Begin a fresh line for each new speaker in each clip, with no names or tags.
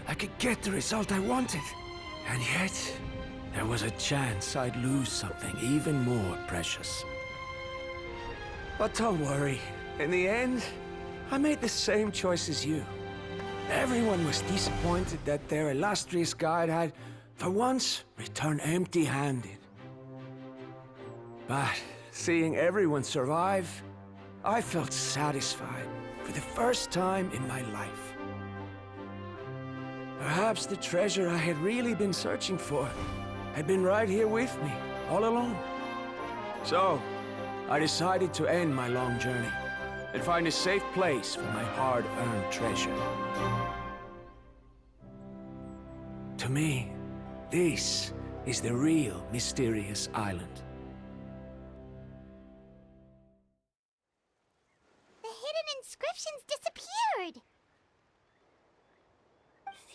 I could get the result I wanted. And yet, there was a chance I'd lose something even more precious. But don't worry. In the end, I made the same choice as you. Everyone was disappointed that their illustrious guide had, for once, returned empty-handed. But seeing everyone survive, I felt satisfied for the first time in my life. Perhaps the treasure I had really been searching for had been right here with me, all along. So, I decided to end my long journey and find a safe place for my hard-earned treasure. To me, this is the real mysterious island.
The hidden inscriptions disappeared!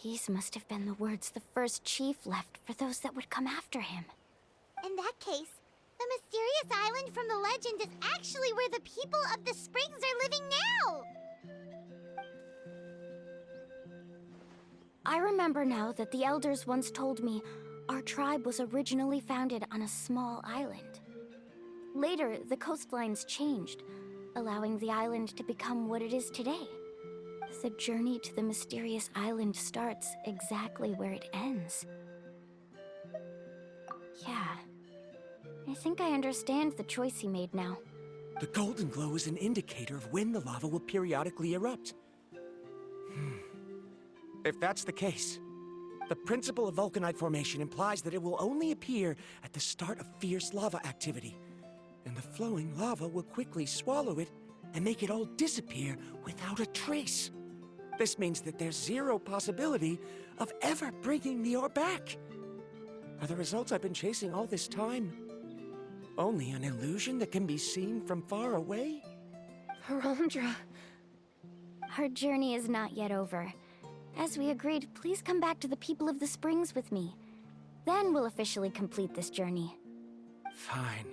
These must have been the words the first chief left for those that would come after him.
In that case, the mysterious island from the legend is actually where the people of the springs are living now!
I remember now that the elders once told me our tribe was originally founded on a small island. Later, the coastlines changed, allowing the island to become what it is today. The journey to the mysterious island starts exactly where it ends. Yeah. I think I understand the choice he made now.
The golden glow is an indicator of when the lava will periodically erupt. If that's the case, the principle of vulcanite formation implies that it will only appear at the start of fierce lava activity, and the flowing lava will quickly swallow it and make it all disappear without a trace. This means that there's zero possibility of ever bringing the ore back. Are the results I've been chasing all this time only an illusion that can be seen from far away?
Harondra. Our journey is not yet over. As we agreed, please come back to the people of the springs with me. Then we'll officially complete this journey.
Fine.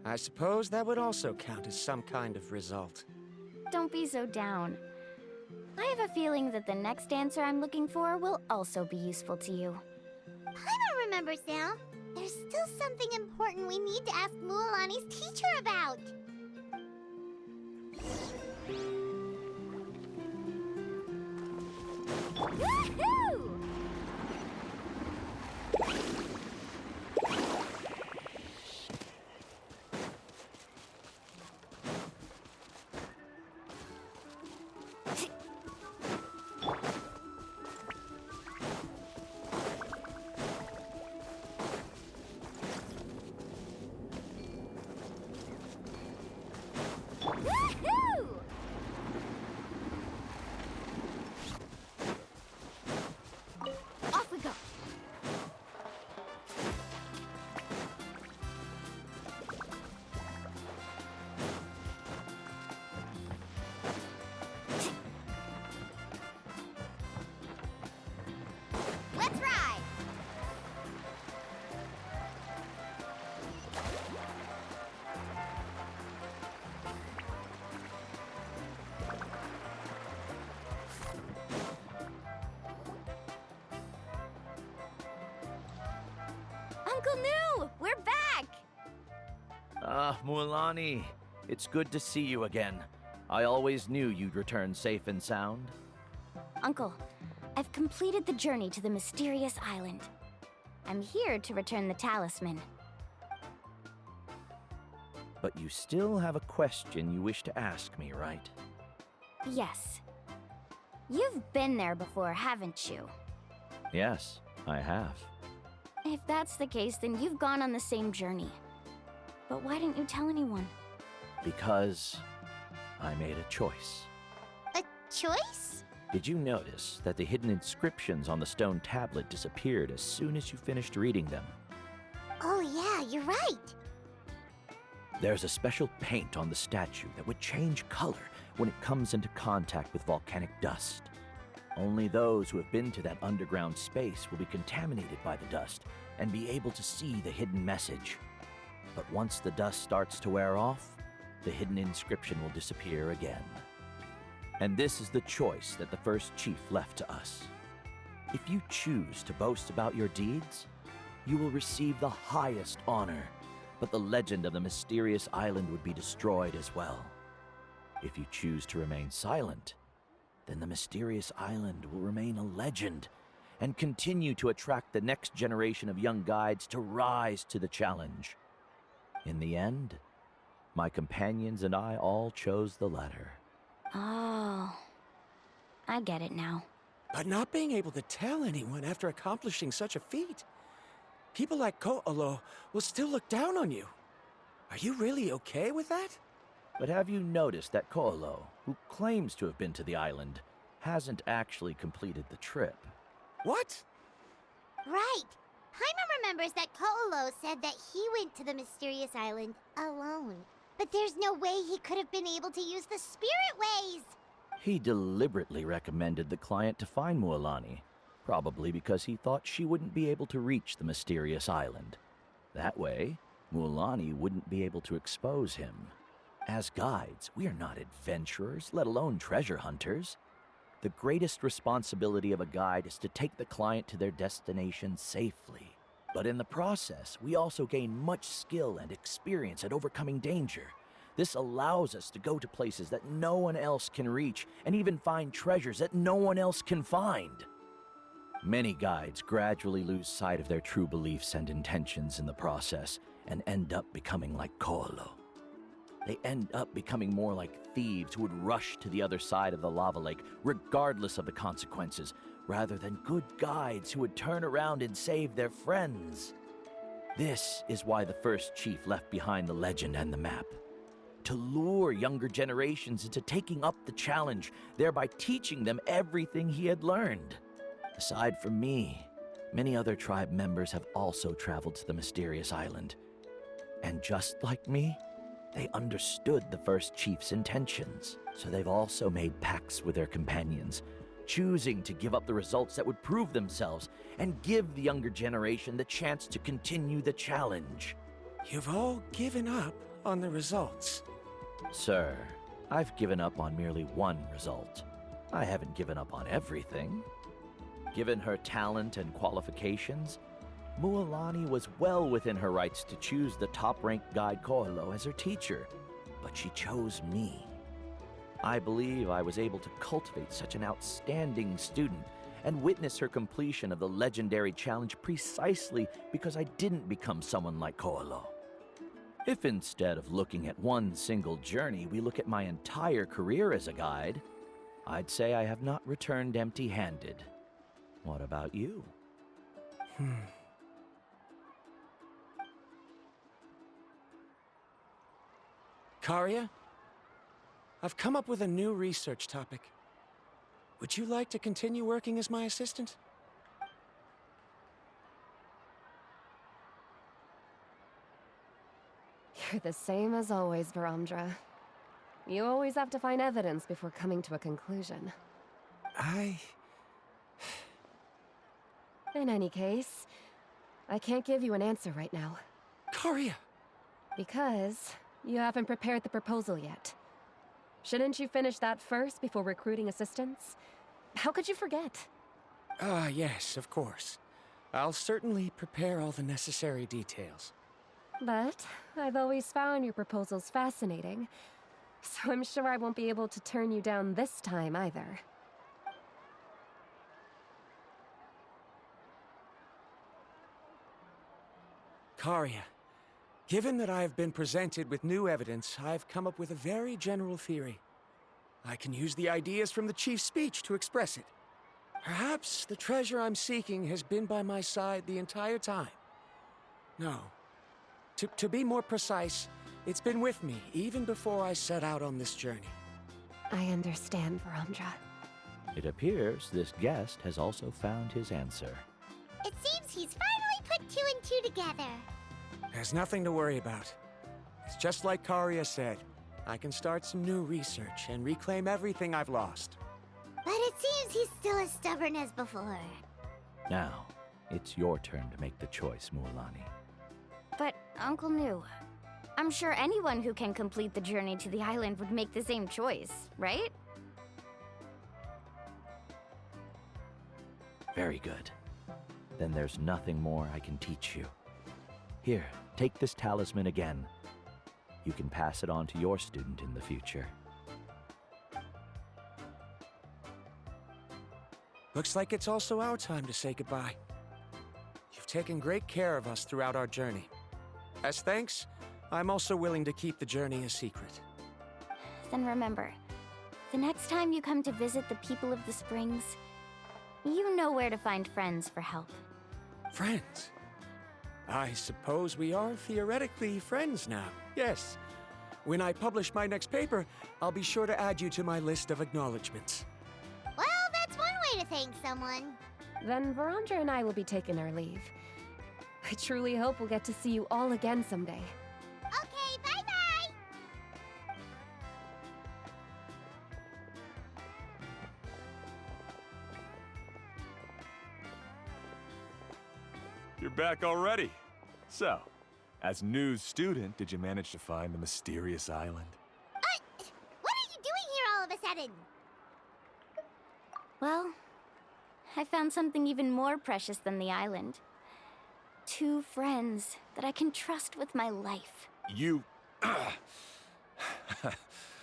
I suppose that would also count as some kind of result.
Don't be so down. I have a feeling that the next answer I'm looking for will also be useful to you.
I don't remember, Sam. There's still something important we need to ask Mualani's teacher about. Woohoo! Woohoo! Off we go. Let's ride. Uncle New, we're back!
Ah, Mualani. It's good to see you again. I always knew you'd return safe and sound.
Uncle, I've completed the journey to the mysterious island. I'm here to return the talisman.
But you still have a question you wish to ask me, right?
Yes. You've been there before, haven't you?
Yes, I have.
If that's the case, then you've gone on the same journey. But why didn't you tell anyone?
Because I made a choice.
A choice?
Did you notice that the hidden inscriptions on the stone tablet disappeared as soon as you finished reading them?
Oh yeah, you're right.
There's a special paint on the statue that would change color when it comes into contact with volcanic dust. Only those who have been to that underground space will be contaminated by the dust and be able to see the hidden message. But once the dust starts to wear off, the hidden inscription will disappear again. And this is the choice that the first chief left to us. If you choose to boast about your deeds, you will receive the highest honor, but the legend of the mysterious island would be destroyed as well. If you choose to remain silent, then the mysterious island will remain a legend and continue to attract the next generation of young guides to rise to the challenge. In the end, my companions and I all chose the latter.
Oh, I get it now.
But not being able to tell anyone after accomplishing such a feat. People like Ko'olo will still look down on you. Are you really okay with that?
But have you noticed that Ko'olo, who claims to have been to the island, hasn't actually completed the trip?
What?
Right. Paimon remembers that Ko'olo said that he went to the mysterious island alone. But there's no way he could have been able to use the spirit ways!
He deliberately recommended the client to find Mualani, probably because he thought she wouldn't be able to reach the mysterious island. That way, Mualani wouldn't be able to expose him. As guides, we are not adventurers, let alone treasure hunters. The greatest responsibility of a guide is to take the client to their destination safely. But in the process, we also gain much skill and experience at overcoming danger. This allows us to go to places that no one else can reach, and even find treasures that no one else can find. Many guides gradually lose sight of their true beliefs and intentions in the process, and end up becoming like Ko'olo. They end up becoming more like thieves who would rush to the other side of the lava lake, regardless of the consequences, rather than good guides who would turn around and save their friends. This is why the first chief left behind the legend and the map. To lure younger generations into taking up the challenge, thereby teaching them everything he had learned. Aside from me, many other tribe members have also traveled to the mysterious island. And just like me, they understood the first chief's intentions, so they've also made pacts with their companions, choosing to give up the results that would prove themselves and give the younger generation the chance to continue the challenge.
You've all given up on the results.
Sir, I've given up on merely one result. I haven't given up on everything. Given her talent and qualifications, Mualani was well within her rights to choose the top-ranked guide Ko'olo as her teacher, but she chose me. I believe I was able to cultivate such an outstanding student and witness her completion of the legendary challenge precisely because I didn't become someone like Ko'olo. If instead of looking at one single journey, we look at my entire career as a guide, I'd say I have not returned empty-handed. What about you?
Karia, I've come up with a new research topic. Would you like to continue working as my assistant?
You're the same as always, Varamdra. You always have to find evidence before coming to a conclusion. In any case, I can't give you an answer right now.
Karia!
Because you haven't prepared the proposal yet. Shouldn't you finish that first before recruiting assistants? How could you forget?
Yes, of course. I'll certainly prepare all the necessary details.
But I've always found your proposals fascinating, so I'm sure I won't be able to turn you down this time either.
Karia, given that I have been presented with new evidence, I've come up with a very general theory. I can use the ideas from the Chief's speech to express it. Perhaps the treasure I'm seeking has been by my side the entire time. No. To be more precise, it's been with me even before I set out on this journey.
I understand, Varamdra.
It appears this guest has also found his answer.
It seems he's finally put two and two together.
There's nothing to worry about. It's just like Karia said. I can start some new research and reclaim everything I've lost.
But it seems he's still as stubborn as before.
Now, it's your turn to make the choice, Mualani.
But, Uncle New, I'm sure anyone who can complete the journey to the island would make the same choice, right?
Very good. Then there's nothing more I can teach you. Here, take this talisman again. You can pass it on to your student in the future.
Looks like it's also our time to say goodbye. You've taken great care of us throughout our journey. As thanks, I'm also willing to keep the journey a secret.
Then remember, the next time you come to visit the people of the Springs, you know where to find friends for help.
Friends? I suppose we are theoretically friends now, yes. When I publish my next paper, I'll be sure to add you to my list of acknowledgements.
Well, that's one way to thank someone.
Then Verandra and I will be taking our leave. I truly hope we'll get to see you all again someday.
Okay, bye-bye!
You're back already. So, as new student, did you manage to find the mysterious island?
What are you doing here all of a sudden?
Well, I found something even more precious than the island. 2 friends that I can trust with my life.
You...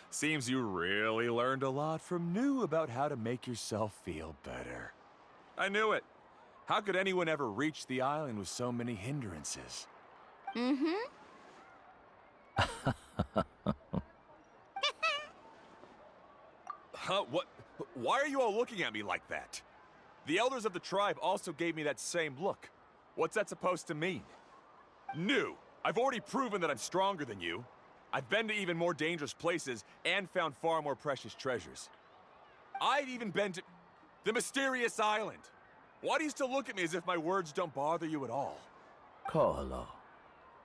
Seems you really learned a lot from New about how to make yourself feel better. I knew it. How could anyone ever reach the island with so many hindrances?
Mm-hmm.
Huh? What? Why are you all looking at me like that? The elders of the tribe also gave me that same look. What's that supposed to mean? New, I've already proven that I'm stronger than you. I've been to even more dangerous places and found far more precious treasures. I've even been to the mysterious island. Why do you still look at me as if my words don't bother you at all?
Koalo,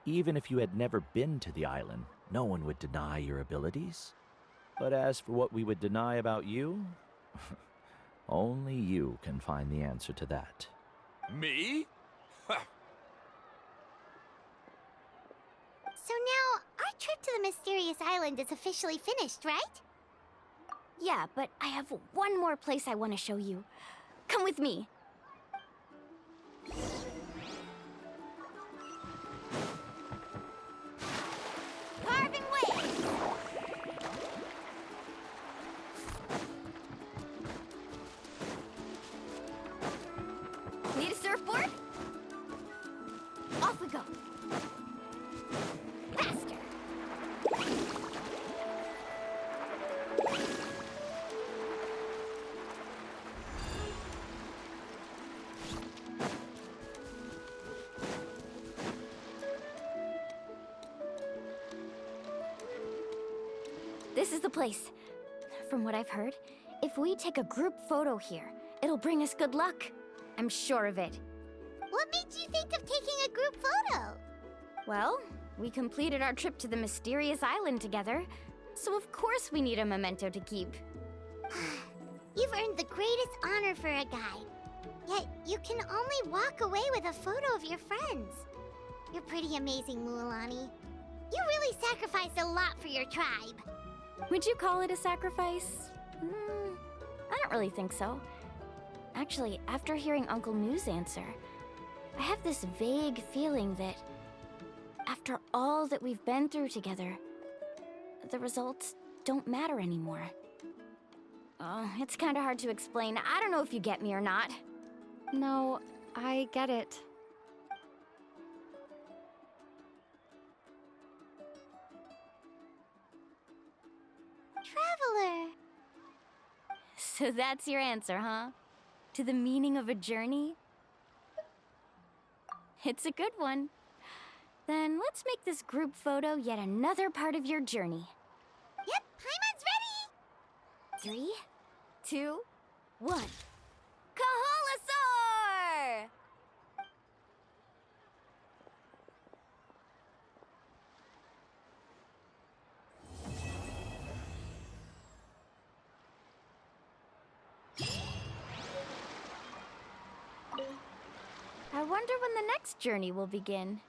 even if you had never been to the island, no one would deny your abilities. But as for what we would deny about you, only you can find the answer to that.
Me?
So now, our trip to the mysterious island is officially finished, right?
Yeah, but I have one more place I want to show you. Come with me.
Carving waves!
Need a surfboard? Off we go. Faster. This is the place. From what I've heard, if we take a group photo here, it'll bring us good luck. I'm sure of it.
What made you think of taking a group photo?
Well, we completed our trip to the mysterious island together, so of course we need a memento to keep.
You've earned the greatest honor for a guide. Yet, you can only walk away with a photo of your friends. You're pretty amazing, Mualani. You really sacrificed a lot for your tribe.
Would you call it a sacrifice? I don't really think so. Actually, after hearing Uncle New's answer, I have this vague feeling that after all that we've been through together, the results don't matter anymore. Oh, it's kind of hard to explain. I don't know if you get me or not.
No, I get it.
Traveler.
So that's your answer, huh? To the meaning of a journey? It's a good one. Then let's make this group photo yet another part of your journey.
Yep, Paimon's ready!
3, 2, 1. Kaholasaur! I wonder when the next journey will begin.